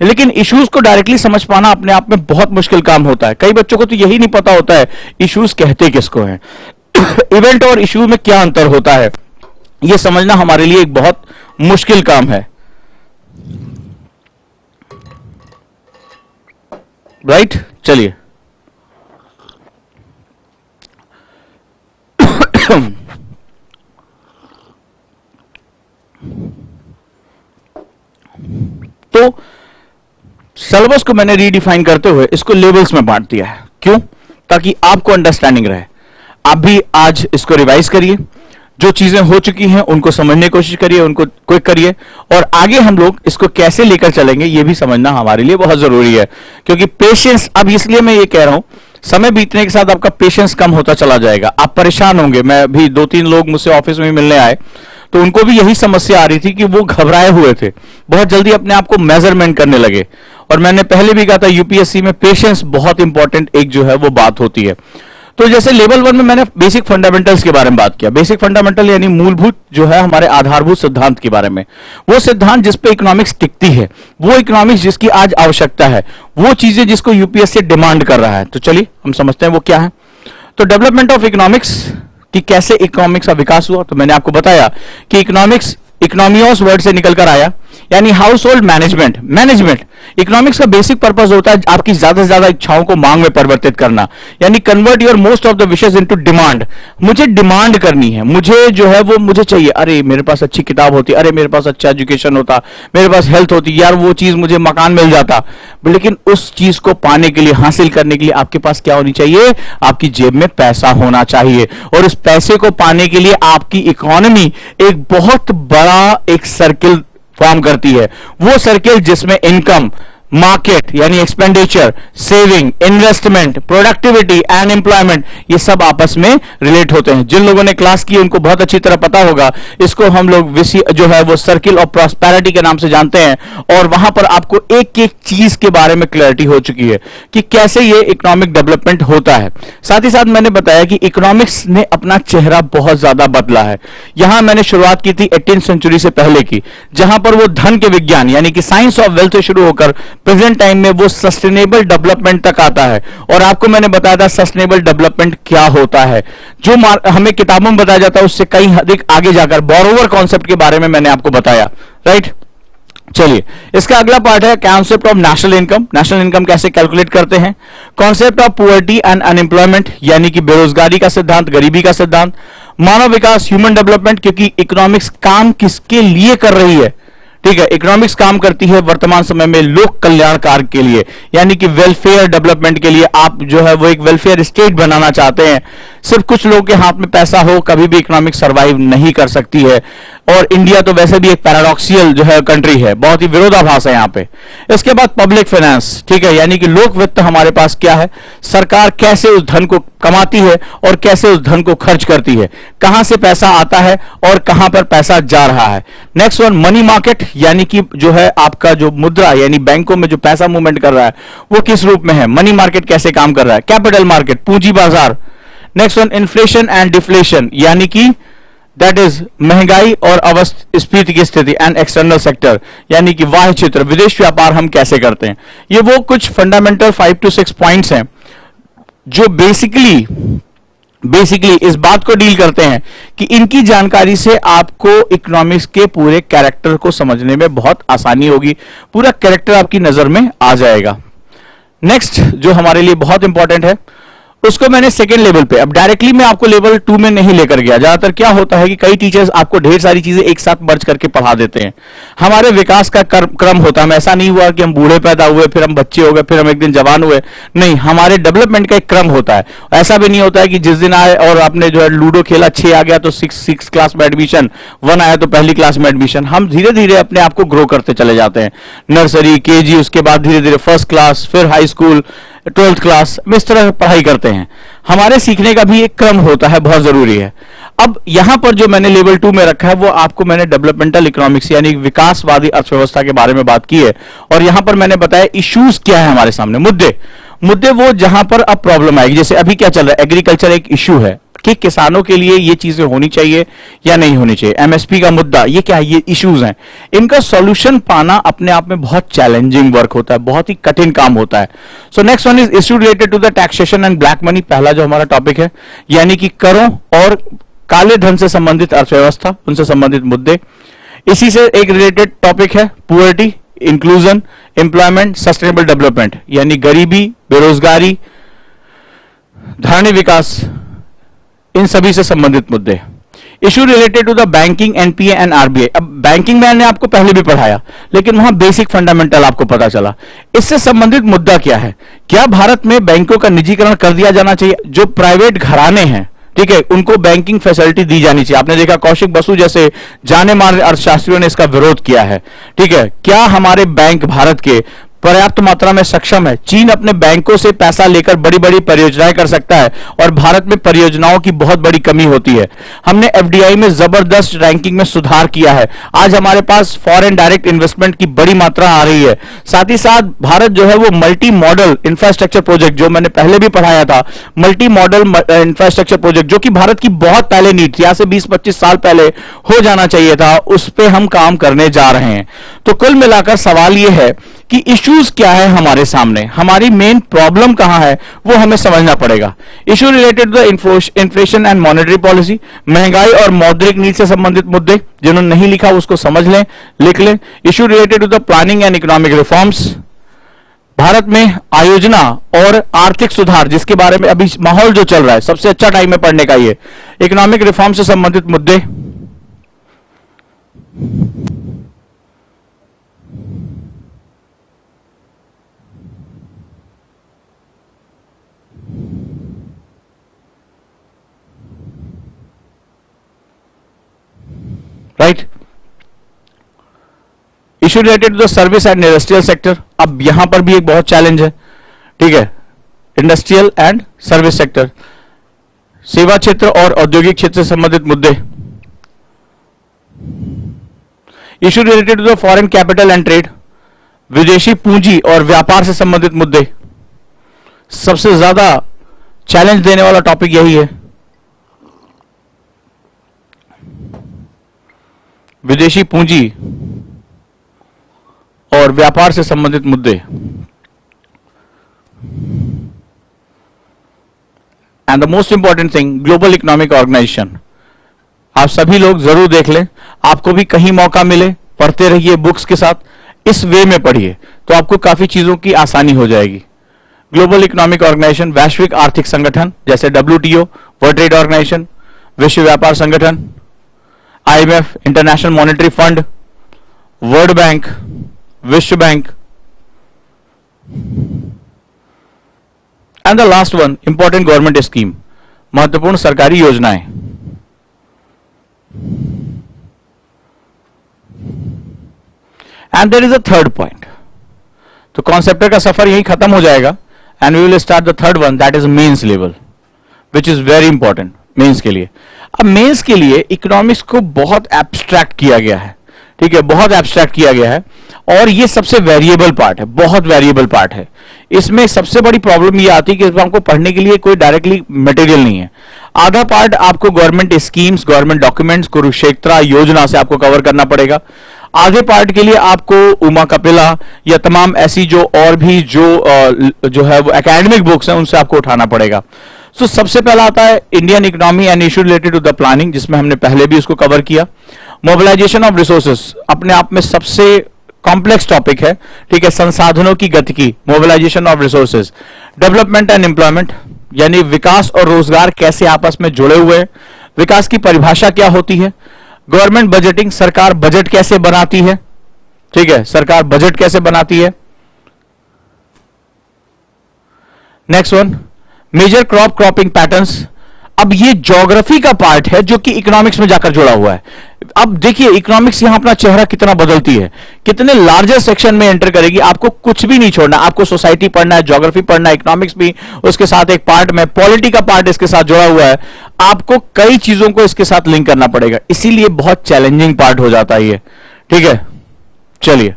Speaker 1: लेकिन इश्यूज को डायरेक्टली समझ पाना अपने आप में बहुत मुश्किल काम होता है। कई बच्चों को तो यही नहीं पता होता है इश्यूज कहते किसको हैं, इवेंट और इश्यू में क्या अंतर होता है, यह समझना हमारे लिए एक बहुत मुश्किल काम है, राइट। चलिए तो सिलेबस को मैंने रीडिफाइन करते हुए इसको लेवल्स में बांट दिया है। क्यों? ताकि आपको अंडरस्टैंडिंग रहे। आप भी आज इसको रिवाइज करिए, जो चीजें हो चुकी हैं उनको समझने की कोशिश करिए, उनको क्विक करिए, और आगे हम लोग इसको कैसे लेकर चलेंगे ये भी समझना हमारे लिए बहुत जरूरी है। क्योंकि पेशेंस, अब इसलिए मैं ये कह रहा हूं, समय बीतने के साथ आपका पेशेंस कम होता चला जाएगा, आप परेशान होंगे। मैं भी 2-3 लोग मुझसे ऑफिस में मिलने आए तो उनको भी यही समस्या आ रही थी कि वो घबराए हुए थे, बहुत जल्दी अपने आप को मेजरमेंट करने लगे। और मैंने पहले भी कहा था यूपीएससी में पेशेंस बहुत इंपॉर्टेंट एक जो है वो बात होती है। तो जैसे लेवल 1 में मैंने बेसिक फंडामेंटल्स के बारे में बात किया। बेसिक फंडामेंटल यानी मूलभूत जो है हमारे आधारभूत सिद्धांत के बारे में, वो सिद्धांत जिस पे इकोनॉमिक्स टिकती है, वो इकोनॉमिक्स जिसकी आज आवश्यकता है, वो चीजें जिसको यूपीएससी डिमांड कर रहा है। तो चलिए हम समझते हैं वो क्या है। तो डेवलपमेंट ऑफ इकोनॉमिक्स, कि कैसे इकोनॉमिक्स का विकास हुआ। तो मैंने आपको बताया कि इकोनॉमिक्स इकोनॉमियोस वर्ड से निकलकर आया, यानी house hold management. Management economics का बेसिक पर्पस होता है आपकी ज्यादा से ज्यादा इच्छाओं को मांग में परिवर्तित करना, यानी convert your most of the wishes into demand. मुझे डिमांड करनी है, मुझे जो है वो मुझे चाहिए, अरे मेरे पास अच्छी किताब होती, अरे मेरे पास अच्छा एजुकेशन होता, मेरे पास हेल्थ होती, यार वो चीज मुझे मकान मिल जाता। लेकिन उस चीज को पाने के लिए, हासिल करने के लिए आपके पास क्या होनी चाहिए? आपकी जेब में पैसा होना चाहिए। और उस पैसे को पाने के लिए आपकी इकोनॉमी एक बहुत बड़ा एक सर्किल फॉर्म करती है। वो सर्किल जिसमें इनकम, मार्केट यानी expenditure, saving, investment, productivity and employment, ये सब आपस में रिलेट होते हैं। जिन लोगों ने क्लास की उनको बहुत अच्छी तरह पता होगा, इसको हम लोग जो है वो सर्किल ऑफ प्रॉस्पेरिटी के नाम से जानते हैं। और वहां पर आपको एक एक चीज के बारे में क्लैरिटी हो चुकी है कि कैसे ये इकोनॉमिक डेवलपमेंट होता है। साथ ही साथ मैंने बताया कि इकोनॉमिक्स ने अपना चेहरा बहुत ज्यादा बदला है। यहां मैंने शुरुआत की थी 18वीं सेंचुरी से पहले की, जहां पर वो धन के विज्ञान यानी कि साइंस ऑफ वेल्थ से शुरू होकर प्रेजेंट टाइम में वो सस्टेनेबल डेवलपमेंट तक आता है। और आपको मैंने बताया था सस्टेनेबल डेवलपमेंट क्या होता है, जो हमें किताबों में बताया जाता है उससे कहीं अधिक आगे जाकर बोरोवर कॉन्सेप्ट के बारे में मैंने आपको बताया, राइट। चलिए, इसका अगला पार्ट है concept of national income. National income कैसे कैलकुलेट करते हैं, concept of poverty and unemployment यानी कि बेरोजगारी का सिद्धांत, गरीबी का सिद्धांत, मानव विकास ह्यूमन डेवलपमेंट, क्योंकि इकोनॉमिक्स काम किसके लिए कर रही है, ठीक है। इकोनॉमिक्स काम करती है वर्तमान समय में लोक कल्याण कार्य के लिए, यानी कि वेलफेयर डेवलपमेंट के लिए। आप जो है वो एक वेलफेयर स्टेट बनाना चाहते हैं, सिर्फ कुछ लोगों के हाथ में पैसा हो कभी भी इकोनॉमिक्स सर्वाइव नहीं कर सकती है। और इंडिया तो वैसे भी एक पैराडॉक्सियल जो है कंट्री है, बहुत ही विरोधाभास है यहां पे। इसके बाद पब्लिक फाइनेंस, ठीक है, यानी कि लोक वित्त हमारे पास क्या है, सरकार कैसे उस धन को कमाती है और कैसे उस धन को खर्च करती है, कहां से पैसा आता है और कहां पर पैसा जा रहा है। नेक्स्ट वन मनी मार्केट, यानी कि जो है आपका जो मुद्रा यानी बैंकों में जो पैसा मूवमेंट कर रहा है वो किस रूप में है, मनी मार्केट कैसे काम कर रहा है, कैपिटल मार्केट पूंजी बाजार। Next one inflation and deflation यानी कि दैट इज महंगाई और अवस्थिति की स्थिति, एंड एक्सटर्नल सेक्टर यानी कि बाह्य क्षेत्र, विदेश व्यापार हम कैसे करते हैं। ये वो कुछ फंडामेंटल 5 to 6 पॉइंट्स हैं जो बेसिकली इस बात को डील करते हैं कि इनकी जानकारी से आपको इकोनॉमिक्स के पूरे कैरेक्टर को समझने में बहुत आसानी होगी, पूरा कैरेक्टर आपकी नजर में आ जाएगा। नेक्स्ट जो हमारे लिए बहुत इंपॉर्टेंट है उसको मैंने सेकेंड लेवल पे, अब डायरेक्टली मैं आपको लेवल 2 में नहीं लेकर गया। ज्यादातर क्या होता है कि कई टीचर्स आपको ढेर सारी चीजें एक साथ मर्ज करके पढ़ा देते हैं। हमारे विकास का क्रम होता है, ऐसा नहीं हुआ कि हम बूढ़े पैदा हुए फिर हम बच्चे हो गए फिर हम एक दिन जवान हुए, नहीं, हमारे डेवलपमेंट का एक क्रम होता है। ऐसा भी नहीं होता है कि जिस दिन आए और आपने जो है लूडो खेला 6 आ गया तो 6 क्लास में एडमिशन, 1 आया तो पहली क्लास में एडमिशन। हम धीरे धीरे अपने आप को ग्रो करते चले जाते हैं, नर्सरी, KG, उसके बाद धीरे धीरे फर्स्ट क्लास, फिर हाई स्कूल, 12th क्लास, इस तरह पढ़ाई करते हैं। हमारे सीखने का भी एक क्रम होता है, बहुत जरूरी है। अब यहां पर जो मैंने लेवल 2 में रखा है वो आपको मैंने डेवलपमेंटल इकोनॉमिक्स यानी विकासवादी अर्थव्यवस्था के बारे में बात की है, और यहां पर मैंने बताया इश्यूज क्या है हमारे सामने, मुद्दे वो जहां पर अब प्रॉब्लम आएगी। जैसे अभी क्या चल रहा है, एग्रीकल्चर एक इश्यू है कि किसानों के लिए ये चीजें होनी चाहिए या नहीं होनी चाहिए, MSP का मुद्दा, ये क्या है, ये इश्यूज हैं। इनका सॉल्यूशन पाना अपने आप में बहुत चैलेंजिंग वर्क होता है, बहुत ही कठिन काम होता है। So next one is issue related to the taxation and black money, पहला जो हमारा टॉपिक है, यानी कि करों और काले धन से संबंधित अर्थव्यवस्था, उनसे संबंधित मुद्दे। इसी से एक रिलेटेड टॉपिक है poverty, inclusion, employment, sustainable development, यानी गरीबी, बेरोजगारी, धारणीय विकास, इन सभी से संबंधित मुद्दे। Issue related to the banking, NPA and RBI। अब बैंकिंग मैंने आपको पहले भी पढ़ाया, लेकिन वहां बेसिक फंडामेंटल आपको पता चला। इससे संबंधित मुद्दा क्या है, क्या भारत में बैंकों का निजीकरण कर दिया जाना चाहिए, जो प्राइवेट घराने हैं, ठीक है, उनको बैंकिंग फैसिलिटी दी जानी चाहिए। आपने देखा कौशिक बसु जैसे जाने माने अर्थशास्त्रियों ने इसका विरोध किया है, ठीक है। क्या हमारे बैंक भारत के पर्याप्त मात्रा में सक्षम है, चीन अपने बैंकों से पैसा लेकर बड़ी बड़ी परियोजनाएं कर सकता है और भारत में परियोजनाओं की बहुत बड़ी कमी होती है। हमने FDI में जबरदस्त रैंकिंग में सुधार किया है, आज हमारे पास फॉरेन डायरेक्ट इन्वेस्टमेंट की बड़ी मात्रा आ रही है। साथ ही साथ भारत जो है वो मल्टी मॉडल इंफ्रास्ट्रक्चर प्रोजेक्ट, जो मैंने पहले भी पढ़ाया था, मल्टी मॉडल इंफ्रास्ट्रक्चर प्रोजेक्ट, जो कि भारत की बहुत पहले नीड थी, आज से 20-25 साल पहले हो जाना चाहिए था, उस पर हम काम करने जा रहे हैं। तो कुल मिलाकर सवाल यह है कि इश्यूज क्या है हमारे सामने, हमारी मेन प्रॉब्लम कहां है, वो हमें समझना पड़ेगा। Issue related to the inflation and monetary policy, महंगाई और मौद्रिक नीति से संबंधित मुद्दे, जिन्होंने नहीं लिखा उसको समझ लें, लिख लें। Issue related to the planning and economic reforms, Bharat में आयोजना और आर्थिक सुधार, जिसके बारे में अभी माहौल जो चल रहा है, सबसे अच्छा टाइम है पढ़ने का ये। इकोनॉमिक रिफॉर्म से संबंधित मुद्दे, right. Issue related to the service and industrial sector, अब यहां पर भी एक बहुत चैलेंज है, ठीक है, इंडस्ट्रियल एंड सर्विस सेक्टर, सेवा क्षेत्र और औद्योगिक क्षेत्र से संबंधित मुद्दे। Issue related to the foreign capital and trade, विदेशी पूंजी और व्यापार से संबंधित मुद्दे। सबसे ज्यादा चैलेंज देने वाला टॉपिक यही है, विदेशी पूंजी और व्यापार से संबंधित मुद्दे। And the most important thing, global economic organisation. आप सभी लोग जरूर देख लें, आपको भी कहीं मौका मिले पढ़ते रहिए बुक्स के साथ, इस वे में पढ़िए तो आपको काफी चीजों की आसानी हो जाएगी। ग्लोबल इकोनॉमिक ऑर्गेनाइजेशन, वैश्विक आर्थिक संगठन जैसे WTO, वर्ल्ड ट्रेड ऑर्गेनाइजेशन, विश्व व्यापार संगठन, IMF, international monetary fund, world bank, विश्व बैंक, and the last one, important government scheme, महत्वपूर्ण सरकारी योजनाएं। And there is a third point. तो कॉन्सेप्टर का सफर यही खत्म हो जाएगा, and we will start the third one, that is mains level, which is very important mains के लिए। अब मेंस के लिए इकोनॉमिक्स को बहुत एब्स्ट्रैक्ट किया गया है, ठीक है, बहुत एब्स्ट्रैक्ट किया गया है और ये सबसे वेरिएबल पार्ट है, बहुत वेरिएबल पार्ट है। इसमें सबसे बड़ी प्रॉब्लम ये आती है कि इसमें हमको पढ़ने के लिए कोई डायरेक्टली मटेरियल नहीं है। आधा पार्ट आपको government schemes, government documents, Kurukshetra योजना से आपको कवर करना पड़ेगा। आधे पार्ट के लिए आपको उमा कपिला या तमाम ऐसी जो और भी जो है वो एकेडमिक बुक्स हैं उनसे आपको उठाना पड़ेगा। सो सबसे पहला आता है Indian economy and issue related to the planning, जिसमें हमने पहले भी उसको कवर किया। मोबिलाइजेशन ऑफ रिसोर्सेस अपने आप में सबसे कॉम्प्लेक्स टॉपिक है, ठीक है, संसाधनों की गतिकी, mobilisation of resources. Development and employment, यानी विकास और रोजगार कैसे आपस में जुड़े हुए हैं, विकास की परिभाषा क्या होती है। गवर्नमेंट बजटिंग, सरकार बजट कैसे बनाती है, ठीक है, सरकार बजट कैसे बनाती है। Next one, major cropping patterns. अब ये ज्योग्राफी का पार्ट है जो कि इकोनॉमिक्स में जाकर जुड़ा हुआ है। अब देखिए इकोनॉमिक्स यहां अपना चेहरा कितना बदलती है, कितने लार्जर सेक्शन में एंटर करेगी। आपको कुछ भी नहीं छोड़ना, आपको सोसाइटी पढ़ना है, ज्योग्राफी पढ़ना है, इकोनॉमिक्स भी उसके साथ एक पार्ट में, पॉलिटी का पार्ट इसके साथ जुड़ा हुआ है। आपको कई चीजों को इसके साथ लिंक करना पड़ेगा, इसीलिए बहुत चैलेंजिंग पार्ट हो जाता है ये, ठीक है। चलिए,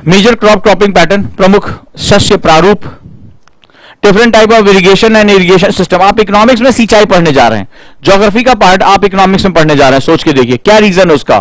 Speaker 1: मेजर क्रॉपिंग पैटर्न, प्रमुख शस्य प्रारूप, different type of irrigation and irrigation system. आप इकोनॉमिक्स में सिंचाई पढ़ने जा रहे हैं, ज्योग्राफी का पार्ट आप इकोनॉमिक्स में पढ़ने जा रहे हैं। सोच के देखिए क्या रीजन है उसका,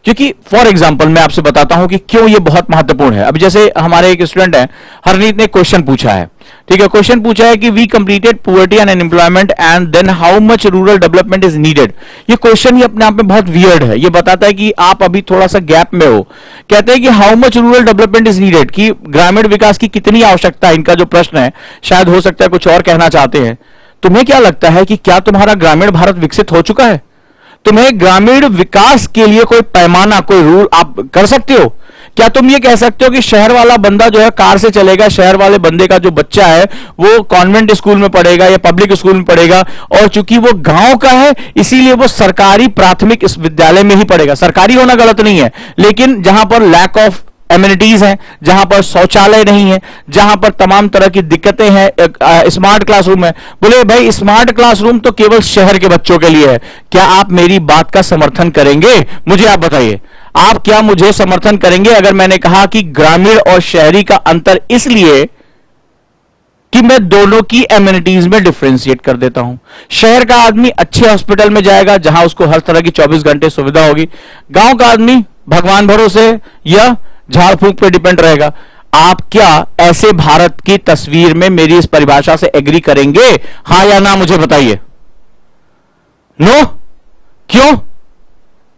Speaker 1: क्योंकि फॉर एग्जांपल मैं आपसे बताता हूं कि क्यों ये बहुत महत्वपूर्ण है। अब जैसे हमारे एक स्टूडेंट है हरनीत ने क्वेश्चन पूछा है, ठीक है, क्वेश्चन पूछा है कि we completed poverty and unemployment and then how much rural development is needed. ये क्वेश्चन ही अपने आप में बहुत वियर्ड है, ये बताता है कि आप अभी थोड़ा सा गैप में हो। कहते हैं कि how much rural development is needed, कि ग्रामीण विकास की कितनी आवश्यकता है। इनका जो प्रश्न है शायद हो सकता है कुछ और कहना चाहते हैं। तुम्हें क्या लगता है कि क्या तुम्हारा ग्रामीण भारत विकसित हो चुका है? तुम्हें ग्रामीण विकास के लिए कोई पैमाना, कोई रूल आप कर सकते हो? क्या तुम ये कह सकते हो कि शहर वाला बंदा जो है कार से चलेगा, शहर वाले बंदे का जो बच्चा है वो कॉन्वेंट स्कूल में पढ़ेगा या पब्लिक स्कूल में पढ़ेगा, और चूंकि वो गांव का है इसीलिए वो सरकारी प्राथमिक इस विद्यालय में ही पढ़ेगा। सरकारी होना गलत नहीं है, लेकिन जहां पर लैक ऑफ एमिनिटीज हैं, जहां पर शौचालय नहीं है, जहां पर तमाम तरह की दिक्कतें हैं, स्मार्ट क्लासरूम है। बोले भाई स्मार्ट क्लासरूम तो केवल शहर के बच्चों के लिए है। क्या आप मेरी बात का समर्थन करेंगे? मुझे आप बताइए, आप क्या मुझे समर्थन करेंगे अगर मैंने कहा कि ग्रामीण और शहरी का अंतर इसलिए कि मैं दोनों की एमिनिटीज में डिफरेंशिएट कर देता हूं। शहर का आदमी अच्छे हॉस्पिटल में जाएगा जहां उसको हर तरह की 24 घंटे सुविधा होगी, गांव का आदमी भगवान भरोसे या झाड़ फूंक पे डिपेंड रहेगा। आप क्या ऐसे भारत की तस्वीर में मेरी इस परिभाषा से एग्री करेंगे? हां या ना मुझे बताइए। नो? क्यों?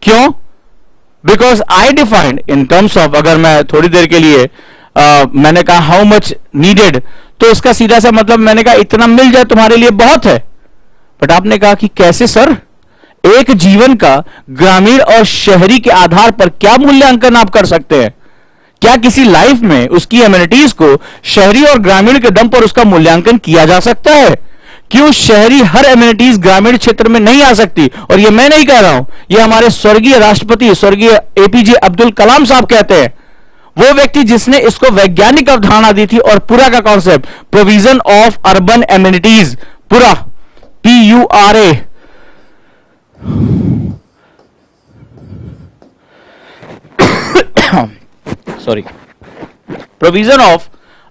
Speaker 1: क्यों? Because I defined in terms of, अगर मैं थोड़ी देर के लिए मैंने कहा हाउ मच नीडेड, तो इसका सीधा सा मतलब मैंने कहा इतना मिल जाए तुम्हारे लिए बहुत है। बट आपने कहा कि कैसे सर? एक जीवन का ग्रामीण और शहरी के आधार पर क्या मूल्यांकन आप कर सकते हैं? क्या किसी लाइफ में उसकी एमिनिटीज को शहरी और ग्रामीण के दम पर उसका मूल्यांकन किया जा सकता है? क्यों शहरी हर एमिनिटीज ग्रामीण क्षेत्र में नहीं आ सकती? और ये मैं नहीं कह रहा हूं, ये हमारे स्वर्गीय राष्ट्रपति स्वर्गीय एपीजे अब्दुल कलाम साहब कहते हैं, वो व्यक्ति जिसने इसको वैज्ञानिक अवधारणा दी थी। और पूरा का concept provision of urban amenities, पूरा PURA, sorry, provision of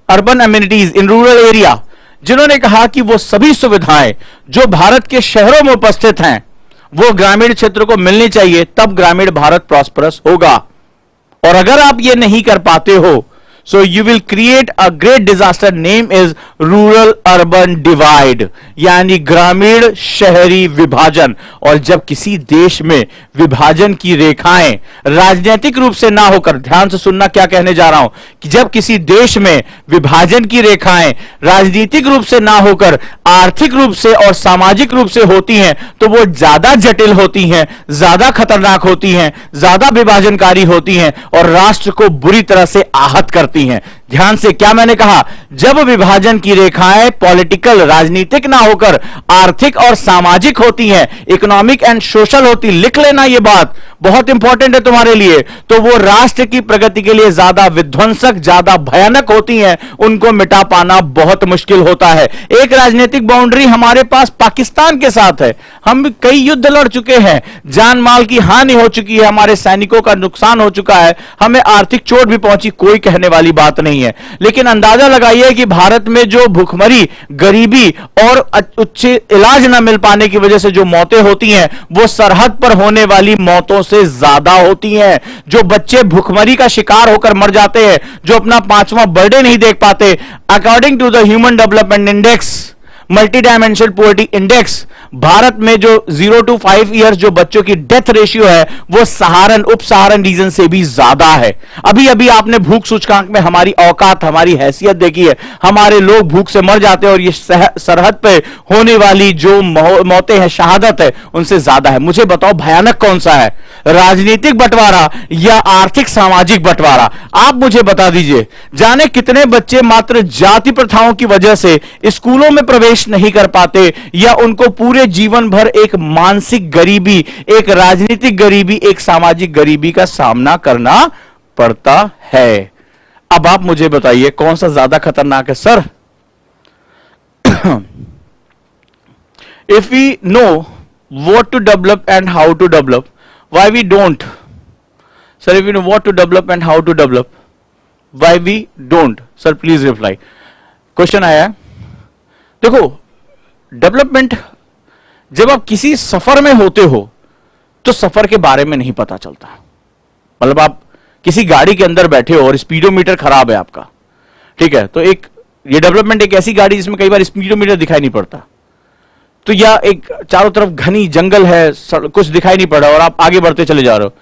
Speaker 1: urban amenities in rural area, जिन्होंने कहा कि वो सभी सुविधाएं जो भारत के शहरों में उपस्थित हैं वो ग्रामीण क्षेत्र को मिलनी चाहिए, तब ग्रामीण भारत प्रॉस्परस होगा। और अगर आप ये नहीं कर पाते हो, so you will create a great disaster. Name is rural urban divide, यानी ग्रामीण शहरी विभाजन। और जब किसी देश में विभाजन की रेखाएं राजनीतिक रूप से ना होकर, ध्यान से सुनना क्या कहने जा रहा हूं, कि जब किसी देश में विभाजन की रेखाएं राजनीतिक रूप से ना होकर आर्थिक रूप से और सामाजिक रूप से होती हैं, तो वो ज्यादा जटिल होती हैं, ज्यादा खतरनाक होती हैं, ज्यादा विभाजनकारी होती हैं और राष्ट्र को बुरी तरह से आहत करती हैं। ध्यान से, क्या मैंने कहा? जब विभाजन की रेखाएं पॉलिटिकल, राजनीतिक ना होकर आर्थिक और सामाजिक होती हैं, इकोनॉमिक एंड सोशल होती, लिख लेना ये बात, बहुत इंपॉर्टेंट है तुम्हारे लिए, तो वो राष्ट्र की प्रगति के लिए ज्यादा विध्वंसक, ज्यादा भयानक होती हैं, उनको मिटा पाना बहुत मुश्किल होता है। एक राजनीतिक बाउंड्री हमारे पास पाकिस्तान के साथ है, हम कई युद्ध लड़ चुके हैं, जान माल की हानि हो चुकी है, हमारे सैनिकों का नुकसान हो चुका है, हमें आर्थिक चोट भी पहुंची, कोई कहने वाली बात नहीं है। लेकिन अंदाजा लगाइए कि भारत में जो भूखमरी, गरीबी और उच्च इलाज न मिल पाने की वजह से जो मौतें होती हैं, वो सरहद पर होने वाली मौतों से ज्यादा होती हैं। जो बच्चे भूखमरी का शिकार होकर मर जाते हैं, जो अपना 5वां बर्थडे नहीं देख पाते, according to the human development index, multidimensional poverty index, Bharat में जो 0 to 5 ईयर्स जो बच्चों की डेथ रेशियो है, वो सहारन, उप सहारन रीजन से भी ज्यादा है। अभी अभी आपने भूख सूचकांक में हमारी औकात, हमारी हैसियत देखी है, हमारे लोग भूख से मर जाते हैं, और ये सरहद पे होने वाली जो मौतें हैं, शहादत है, उनसे ज्यादा है। मुझे बताओ भयानक कौन सा है, राजनीतिक बंटवारा या आर्थिक सामाजिक बंटवारा? आप मुझे बता दीजिए। जाने कितने बच्चे मात्र जाति प्रथाओं की वजह से स्कूलों में प्रवेश नहीं कर पाते, या उनको पूरे जीवन भर एक मानसिक गरीबी, एक राजनीतिक गरीबी, एक सामाजिक गरीबी का सामना करना पड़ता है। अब आप मुझे बताइए कौन सा ज्यादा खतरनाक है? Sir, if we know what to develop and how to develop, why we don't? Sir, if we know what to develop and how to develop, why we don't? Sir, please reply. Question आया, देखो, डेवलपमेंट, जब आप किसी सफर में होते हो तो सफर के बारे में नहीं पता चलता। मतलब आप किसी गाड़ी के अंदर बैठे हो और स्पीडोमीटर खराब है आपका, ठीक है, तो एक ये डेवलपमेंट एक ऐसी गाड़ी जिसमें कई बार स्पीडोमीटर दिखाई नहीं पड़ता, तो या एक चारों तरफ घनी जंगल है, कुछ दिखाई नहीं पड़ा और आप आगे बढ़ते चले जा रहे हो।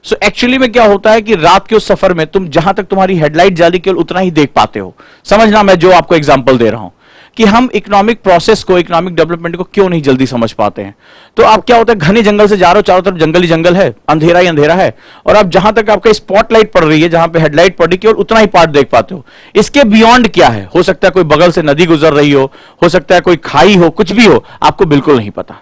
Speaker 1: सो एक्चुअली में क्या होता है कि रात के उस सफर में तुम जहां तक तुम्हारी हेडलाइट जाली केवल उतना ही देख पाते हो। समझना, मैं जो आपको एग्जांपल दे रहा हूं कि हम इकोनॉमिक प्रोसेस को, इकोनॉमिक डेवलपमेंट को क्यों नहीं जल्दी समझ पाते हैं। तो आप क्या होता है, घने जंगल से जा रहे हो, चारों तरफ जंगल ही जंगल है, अंधेरा ही अंधेरा है, और आप जहां तक आपका स्पॉटलाइट पड़ रही है, जहां पे हेडलाइट पड़ रही है, केवल उतना ही पार्ट देख पाते हो। इसके बियॉन्ड क्या है? हो सकता है कोई बगल से नदी गुजर रही हो सकता है कोई खाई हो, कुछ भी हो, आपको बिल्कुल नहीं पता।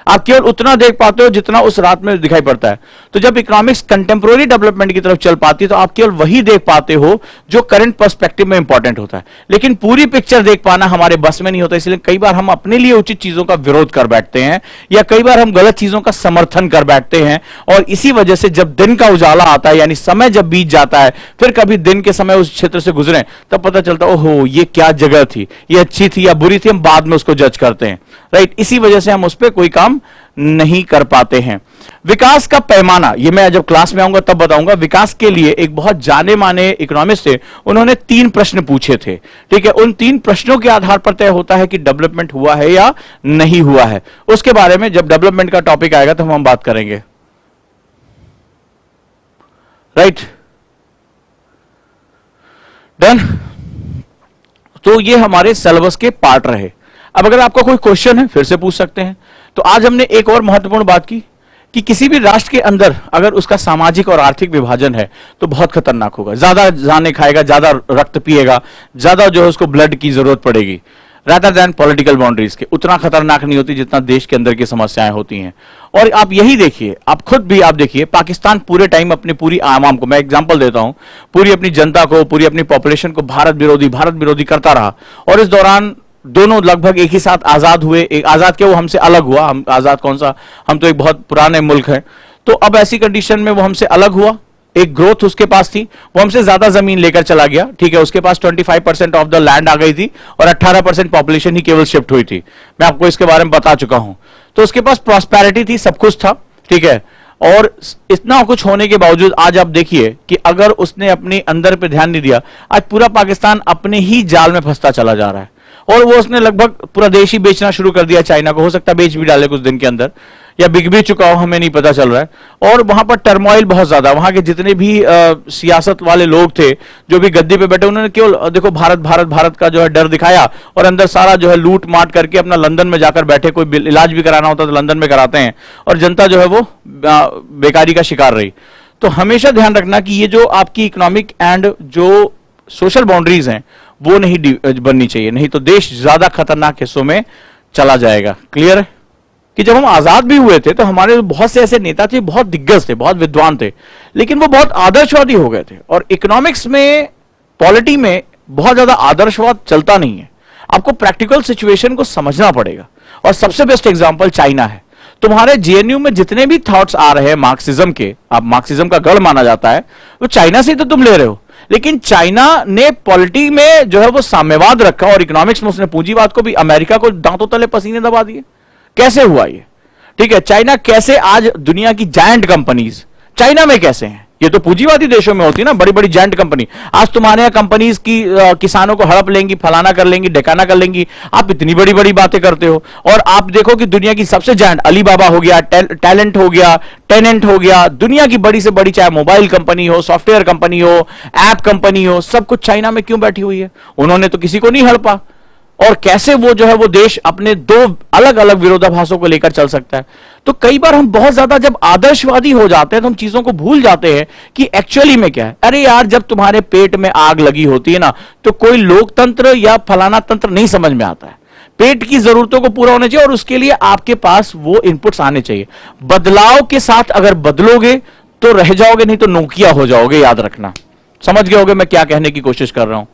Speaker 1: आप केवल उतना देख पाते हो जितना उस रात में दिखाई पड़ता है। तो जब इकोनॉमिक्स कंटेम्प्रोरी डेवलपमेंट की तरफ चल पाती है, तो आप केवल वही देख पाते हो जो करंट पर्सपेक्टिव में इंपॉर्टेंट होता है, लेकिन पूरी पिक्चर देख पाना हमारे बस में नहीं होता। इसलिए कई बार हम अपने लिए उचित चीजों का विरोध कर बैठते हैं, या कई बार हम गलत चीजों का समर्थन कर बैठते हैं, और इसी वजह से जब दिन का उजाला आता है, यानी समय जब बीत जाता है, फिर कभी दिन के समय उस क्षेत्र से गुजरे, तब पता चलता है ओहो ये क्या जगह थी, ये अच्छी थी या बुरी थी, हम बाद में उसको जज करते हैं, राइट। इसी वजह से हम उस पर कोई काम नहीं कर पाते हैं। विकास का पैमाना, ये मैं जब क्लास में आऊंगा तब बताऊंगा। विकास के लिए एक बहुत जाने माने इकोनॉमिस्ट थे, उन्होंने 3 प्रश्न पूछे थे, ठीक है। उन 3 प्रश्नों के आधार पर तय होता है कि डेवलपमेंट हुआ है या नहीं हुआ है। उसके बारे में जब डेवलपमेंट का टॉपिक आएगा तो हम बात करेंगे, राइट। डन। तो ये हमारे सिलेबस के पार्ट रहे। अब अगर आपका कोई क्वेश्चन है फिर से पूछ सकते हैं। तो आज हमने एक और महत्वपूर्ण बात की कि किसी भी राष्ट्र के अंदर अगर उसका सामाजिक और आर्थिक विभाजन है तो बहुत खतरनाक होगा। ज्यादा जाने खाएगा, ज्यादा रक्त पिएगा, ज्यादा जो है उसको ब्लड की जरूरत पड़ेगी, rather than पॉलिटिकल बाउंड्रीज के। उतना खतरनाक नहीं होती जितना देश के अंदर की समस्याएं होती हैं। और आप यही देखिए, आप खुद भी आप देखिए, पाकिस्तान पूरे टाइम अपनी पूरी आवाम को, मैं एग्जांपल देता हूं, पूरी अपनी जनता को, पूरी अपनी पॉपुलेशन को भारत विरोधी करता रहा। और इस दौरान दोनों लगभग एक ही साथ आजाद हुए। एक आजाद क्या, वो हमसे अलग हुआ। हम आजाद कौन सा, हम तो एक बहुत पुराने मुल्क हैं। तो अब ऐसी कंडीशन में वो हमसे अलग हुआ, एक ग्रोथ उसके पास थी, वो हमसे ज्यादा जमीन लेकर चला गया, ठीक है। उसके पास 25% ऑफ द लैंड आ गई थी और 18% पॉपुलेशन ही केवल शिफ्ट हुई थी। मैं आपको इसके बारे में बता चुका हूं। तो उसके पास प्रॉस्पेरिटी थी, सब कुछ था, ठीक है। और इतना कुछ होने के बावजूद आज आप देखिए कि अगर उसने अपने अंदर पे ध्यान नहीं दिया, आज पूरा पाकिस्तान अपने ही जाल में फंसता चला जा रहा है। और वो उसने लगभग पूरा देश ही बेचना शुरू कर दिया चाइना को। हो सकता है बेच भी डाले कुछ दिन के अंदर, या बिक भी चुका हो, हमें नहीं पता चल रहा है। और वहां पर टर्मोइल बहुत ज्यादा, वहां के जितने भी सियासत वाले लोग थे जो भी गद्दी पे बैठे, उन्होंने केवल देखो भारत भारत भारत का जो है डर दिखाया, और अंदर सारा जो है लूट माट करके अपना लंदन में जाकर बैठे। कोई इलाज भी कराना होता तो लंदन में कराते हैं, और जनता जो है वो बेकारी का शिकार रही। तो हमेशा ध्यान रखना कि ये जो आपकी इकोनॉमिक एंड जो सोशल बाउंड्रीज हैं वो नहीं बननी चाहिए, नहीं तो देश ज्यादा खतरनाक हिस्सों में चला जाएगा। क्लियर है कि जब हम आजाद भी हुए थे तो हमारे बहुत से ऐसे नेता थे, बहुत दिग्गज थे, बहुत विद्वान थे, लेकिन वो बहुत आदर्शवादी हो गए थे। और इकोनॉमिक्स में, पॉलिटी में बहुत ज्यादा आदर्शवाद चलता नहीं है, आपको प्रैक्टिकल सिचुएशन को समझना पड़ेगा। और सबसे बेस्ट एग्जांपल चाइना है। तुम्हारे जेएनयू में जितने भी थॉट्स आ रहे हैं मार्क्सिज्म के, अब मार्क्सिज्म का गढ़ माना जाता है, वो चाइना से तो तुम ले रहे हो, लेकिन चाइना ने पॉलिटी में जो है वो साम्यवाद रखा और इकोनॉमिक्स में उसने पूंजीवाद को भी, अमेरिका को दांतों तले पसीने दबा दिए। कैसे हुआ ये? ठीक है, चाइना कैसे आज दुनिया की जायंट कंपनीज चाइना में कैसे हैं? ये तो पूंजीवादी देशों में होती है ना, बड़ी बड़ी जायंट कंपनी। आज तुम्हारे यहां कंपनीज की किसानों को हड़प लेंगी, फलाना कर लेंगी, ढकाना कर लेंगी, आप इतनी बड़ी बड़ी बातें करते हो। और आप देखो कि दुनिया की सबसे जायंट अलीबाबा हो गया, टैलेंट हो गया, टेनेंट हो गया, दुनिया की बड़ी से बड़ी, चाहे मोबाइल कंपनी हो, सॉफ्टवेयर कंपनी हो, ऐप कंपनी हो, सब कुछ चाइना में क्यों बैठी हुई है? उन्होंने तो किसी को नहीं हड़पा। और कैसे वो जो है वो देश अपने दो अलग अलग विरोधाभासों को लेकर चल सकता है? तो कई बार हम बहुत ज्यादा जब आदर्शवादी हो जाते हैं तो हम चीजों को भूल जाते हैं कि एक्चुअली में क्या है। अरे यार, जब तुम्हारे पेट में आग लगी होती है ना, तो कोई लोकतंत्र या फलाना तंत्र नहीं समझ में आता है। पेट की जरूरतों को पूरा होना चाहिए और उसके लिए आपके पास वो इनपुट्स आने चाहिए। बदलाव के साथ अगर बदलोगे तो रह जाओगे, नहीं तो नोकिया हो जाओगे। याद रखना, समझ गए होगे मैं क्या कहने की कोशिश कर रहा हूं।